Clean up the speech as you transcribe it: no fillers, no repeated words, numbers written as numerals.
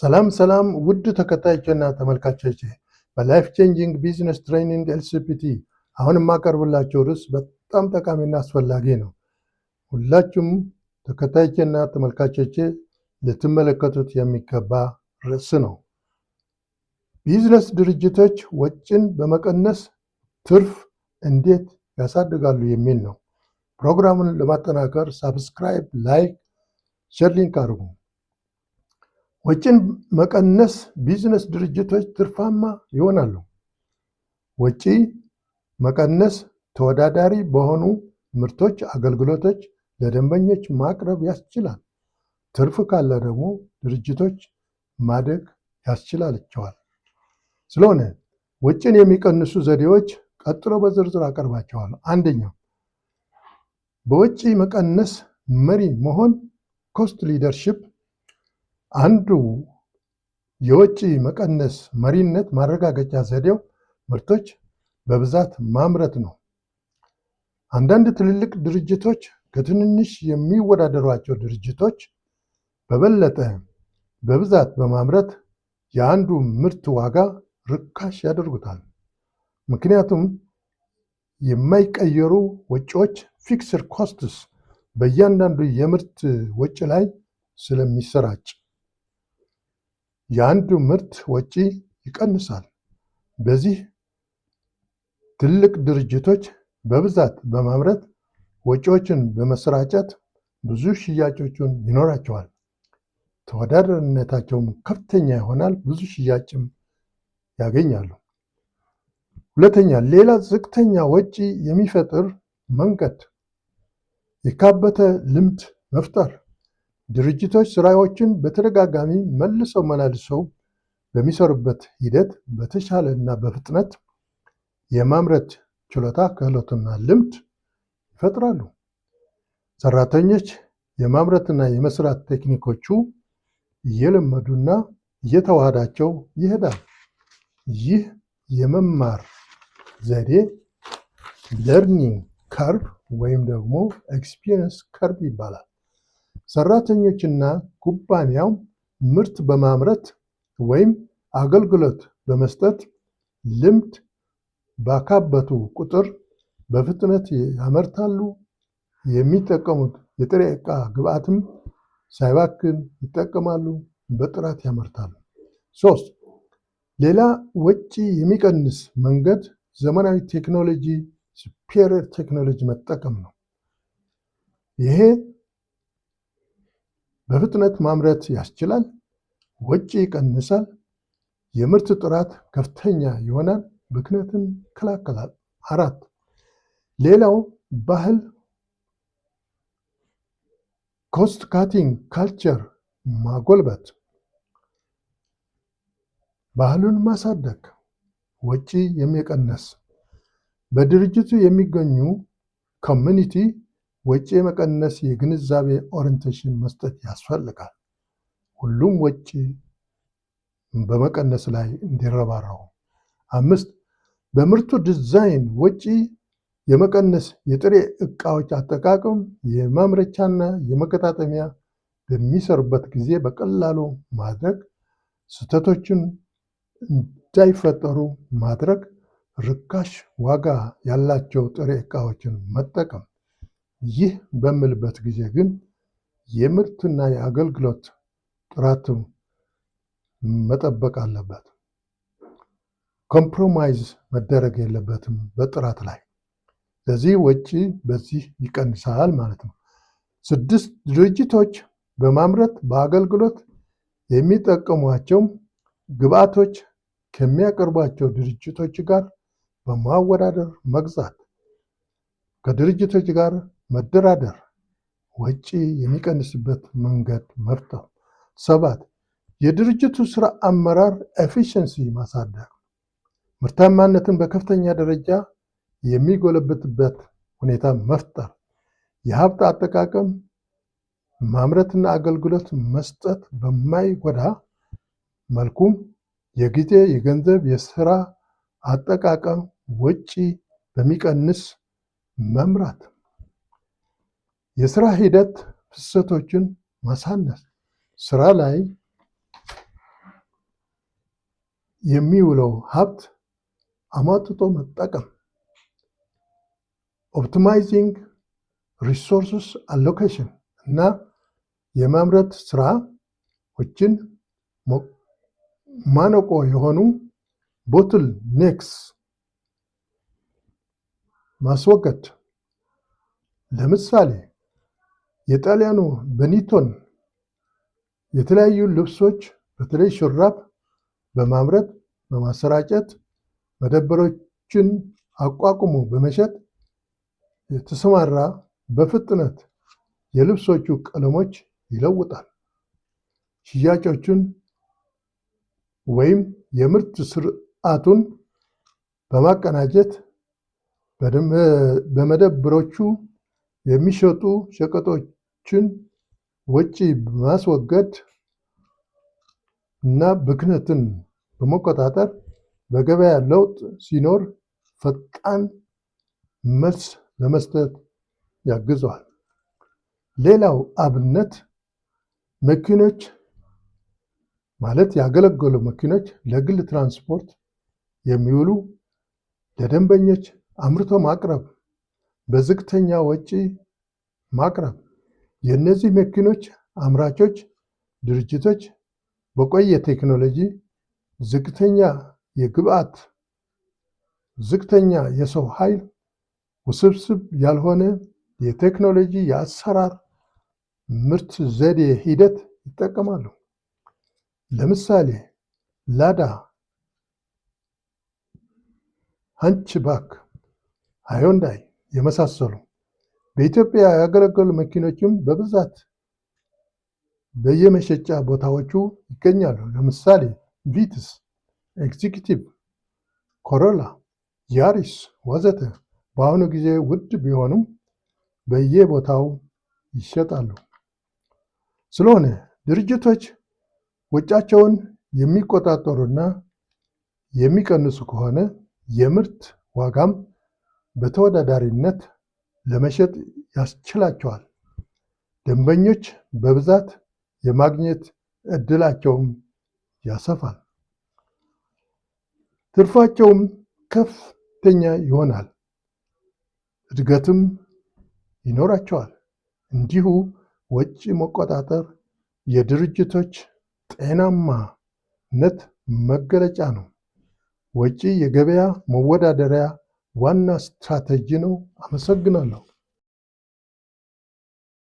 ሰላም ሰላም ውድ ተከታዮችና ተመልካቾች በላይፍ ቼንጂንግ ቢዝነስ ትሬኒንግ ኤልሲፒቲ አሁን የማቀርብላችሁ ርዕስ በጣም ጠቃሚና አስፈላጊ ነው። ሁላችሁም ተከታዮችና ተመልካቾች ልትመለከቱት የሚገባ ርዕስ ነው። ቢዝነስ ድርጅቶች ወጪን በመቀነስ ትርፍ እንዴት ያሳድጋሉ የሚል ነው። ፕሮግራሙን ለማጠናከር ሳብስክራይብ፣ ላይክ፣ ሼር ሊንክ አድርጉ። ወጪን መቀነስ ቢዝነስ ድርጅቶች ትርፋማ ይሆናሉ። ወጪ መቀነስ ተወዳዳሪ በሆኑ ምርቶች፣ አገልግሎቶች ለደንበኞች ማቅረብ ያስችላል። ትርፍ ካለ ደግሞ ድርጅቶች ማደግ ያስችላቸዋል። ስለሆነ ወጪን የሚቀንሱ ዘዴዎች ቀጥሎ በዝርዝር አቀርባቸዋለሁ። አንደኛው በወጪ መቀነስ መሪ መሆን ኮስት ሊደርሺፕ አንዱ የወጪ መቀነስ መሪነት ማረጋገጫ ዘዴው ምርቶች በብዛት ማምረት ነው። አንዳንድ ትልልቅ ድርጅቶች ከትንንሽ የሚወዳደሯቸው ድርጅቶች በበለጠ በብዛት በማምረት የአንዱ ምርት ዋጋ ርካሽ ያደርጉታል። ምክንያቱም የማይቀየሩ ወጪዎች ፊክስድ ኮስትስ በእያንዳንዱ የምርት ወጪ ላይ ስለሚሰራጭ የአንዱ ምርት ወጪ ይቀንሳል። በዚህ ትልቅ ድርጅቶች በብዛት በማምረት ወጪዎችን በመሰራጨት ብዙ ሽያጮችን ይኖራቸዋል። ተወዳዳሪነታቸውም ከፍተኛ ይሆናል። ብዙ ሽያጭም ያገኛሉ። ሁለተኛ፣ ሌላ ዝቅተኛ ወጪ የሚፈጥር መንገድ የካበተ ልምድ መፍጠር። ድርጅቶች ስራዎችን በተደጋጋሚ መልሰው በሚሰሩበት ሂደት በተሻለ እና በፍጥነት የማምረት ችሎታ፣ ክህሎትና ልምድ ይፈጥራሉ። ሰራተኞች የማምረትና የመስራት ቴክኒኮቹ እየለመዱና እየተዋሃዳቸው ይሄዳል። ይህ የመማር ዘዴ ለርኒንግ ከርቭ ወይም ደግሞ ኤክስፒሪየንስ ከርቭ ይባላል። ሰራተኞችና ኩባንያው ምርት በማምረት ወይም አገልግሎት በመስጠት ልምድ ባካበቱ ቁጥር በፍጥነት ያመርታሉ። የሚጠቀሙት የጥሬ ዕቃ ግብአትም ሳይባክን ይጠቀማሉ፣ በጥራት ያመርታሉ። 3. ሌላ ወጪ የሚቀንስ መንገድ ዘመናዊ ቴክኖሎጂ ሱፔሪየር ቴክኖሎጂ መጠቀም ነው። ይሄ በፍጥነት ማምረት ያስችላል፣ ወጪ ይቀንሳል፣ የምርት ጥራት ከፍተኛ ይሆናል፣ ብክነትን ይከላከላል። 4. ሌላው ባህል ኮስት ካቲንግ ካልቸር ማጎልበት፣ ባህሉን ማሳደግ፣ ወጪ የሚቀነስ በድርጅቱ የሚገኙ ኮሚኒቲ ወጪ መቀነስ የግንዛቤ ኦሪንቴሽን መስጠት ያስፈልጋል። ሁሉም ወጪ በመቀነስ ላይ እንዲረባረቡ። 5. በምርቱ ዲዛይን ወጪ የመቀነስ የጥሬ ዕቃዎች አጠቃቀም የማምረቻና የመገጣጠሚያ በሚሰሩበት ጊዜ በቀላሉ ማድረግ፣ ስህተቶችን እንዳይፈጠሩ ማድረግ፣ ርካሽ ዋጋ ያላቸው ጥሬ ዕቃዎችን መጠቀም። ይህ በምልበት ጊዜ ግን የምርትና የአገልግሎት ጥራት መጠበቅ አለበት። ኮምፕሮማይዝ መደረግ የለበትም በጥራት ላይ። ስለዚህ ወጪ በዚህ ይቀንሳል ማለት ነው። 6. ድርጅቶች በማምረት በአገልግሎት የሚጠቀሟቸው ግብአቶች ከሚያቀርቧቸው ድርጅቶች ጋር በማወዳደር መግዛት፣ ከድርጅቶች ጋር መደራደር፣ ወጪ የሚቀንስበት መንገድ መፍጠር። 7. የድርጅቱ ስራ አመራር ኤፊሽንሲ ማሳደግ፣ ምርታማነትን በከፍተኛ ደረጃ የሚጎለብትበት ሁኔታ መፍጠር፣ የሀብት አጠቃቀም ማምረትና አገልግሎት መስጠት በማይጎዳ መልኩም የጊዜ፣ የገንዘብ፣ የስራ አጠቃቀም ወጪ በሚቀንስ መምራት፣ የስራ ሂደት ፍሰቶችን ማሳነስ፣ ስራ ላይ የሚውለው ሀብት አሟጥጦ መጠቀም። ኦፕቲማይዚንግ ሪሶርስስ አሎኬሽን እና የማምረት ስራዎችን ማነቆ የሆኑ ቦትል ኔክስ ማስወገድ። ለምሳሌ የጣሊያኑ ቤኒቶን የተለያዩ ልብሶች በተለይ ሹራብ በማምረት በማሰራጨት መደብሮችን አቋቁሞ በመሸጥ የተሰማራ በፍጥነት የልብሶቹ ቀለሞች ይለውጣል። ሽያጮቹን ወይም የምርት ስርዓቱን በማቀናጀት በመደብሮቹ የሚሸጡ ሸቀጦችን ወጪ በማስወገድ እና ብክነትን በመቆጣጠር በገበያ ለውጥ ሲኖር ፈጣን መልስ ለመስጠት ያግዘዋል። ሌላው አብነት መኪኖች ማለት ያገለገሉ መኪኖች ለግል ትራንስፖርት የሚውሉ ለደንበኞች አምርቶ ማቅረብ፣ በዝቅተኛ ወጪ ማቅረብ። የእነዚህ መኪኖች አምራቾች ድርጅቶች በቆየ ቴክኖሎጂ፣ ዝቅተኛ የግብአት፣ ዝቅተኛ የሰው ኃይል፣ ውስብስብ ያልሆነ የቴክኖሎጂ የአሰራር ምርት ዘዴ ሂደት ይጠቀማሉ። ለምሳሌ ላዳ፣ ሃንችባክ፣ ሃዮንዳይ የመሳሰሉ በኢትዮጵያ ያገለገሉ መኪኖችም በብዛት በየመሸጫ ቦታዎቹ ይገኛሉ። ለምሳሌ ቪትስ፣ ኤግዚኪቲቭ፣ ኮሮላ፣ ያሪስ ወዘተ በአሁኑ ጊዜ ውድ ቢሆኑም በየቦታው ይሸጣሉ። ስለሆነ ድርጅቶች ወጫቸውን የሚቆጣጠሩና የሚቀንሱ ከሆነ የምርት ዋጋም በተወዳዳሪነት ለመሸጥ ያስችላቸዋል። ደንበኞች በብዛት የማግኘት ዕድላቸውም ያሰፋል። ትርፋቸውም ከፍተኛ ይሆናል። እድገትም ይኖራቸዋል። እንዲሁ ወጪ መቆጣጠር የድርጅቶች ጤናማነት መገለጫ ነው። ወጪ የገበያ መወዳደሪያ ዋና ስትራቴጂ ነው። አመሰግናለሁ።